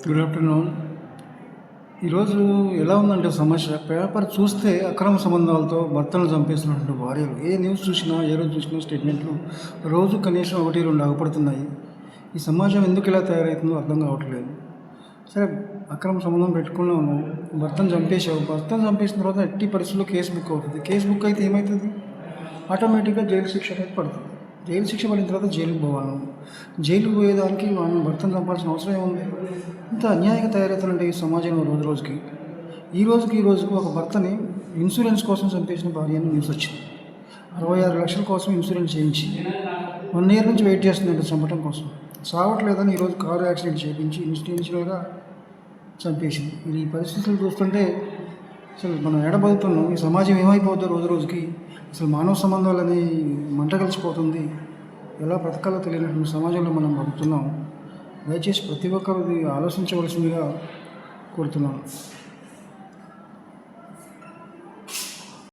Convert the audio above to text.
Good afternoon. ఈరోజు ఎలా ఉందంటే సమస్య, పేపర్ చూస్తే అక్రమ సంబంధాలతో భర్తను చంపేస్తున్నటువంటి భార్యలు ఏ న్యూస్ చూసినా, ఏ రోజు చూసినా స్టేట్మెంట్లు రోజు కనీసం 1-2 అగుపడుతున్నాయి. ఈ సమాజం ఎందుకు ఇలా తయారవుతుందో అర్థం కావట్లేదు. సరే, అక్రమ సంబంధం పెట్టుకున్నాము, భర్తను చంపేసావు. భర్తను చంపేసిన తర్వాత ఎట్టి పరిస్థితుల్లో కేసు బుక్ అవుతుంది. కేసు బుక్ అయితే ఏమవుతుంది? ఆటోమేటిక్గా జైలు శిక్ష అనేది పడుతుంది. జైలు శిక్ష పడిన తర్వాత జైలుకి పోవాలి. జైలుకి పోయేదానికి మనం భర్తను చంపాల్సిన అవసరం ఏముంది? ఇంత అన్యాయంగా తయారవుతుందంటే ఈ సమాజంలో రోజు రోజుకి ఈ రోజుకి ఒక భర్తని ఇన్సూరెన్స్ కోసం చంపేసిన భార్య అని న్యూస్ వచ్చింది. 66 లక్షల కోసం ఇన్సూరెన్స్ చేయించి 1 ఇయర్ నుంచి వెయిట్ చేస్తుందంటే చంపటం కోసం. సావట్లేదని ఈరోజు కారు యాక్సిడెంట్ చేయించి ఇన్స్టెన్షియల్గా చంపేసింది. ఈ పరిస్థితులు చూస్తుంటే అసలు మనం ఎడబడుతున్నాం. ఈ సమాజం ఏమైపోతుందో రోజు రోజుకి. అసలు మానవ సంబంధాలని మంట కలిసిపోతుంది. ఎలా బ్రతకాలో తెలియనటువంటి సమాజంలో మనం బతుకుతున్నాం. దయచేసి ప్రతి ఒక్కరు ఆలోచించవలసిందిగా కోరుతున్నాను.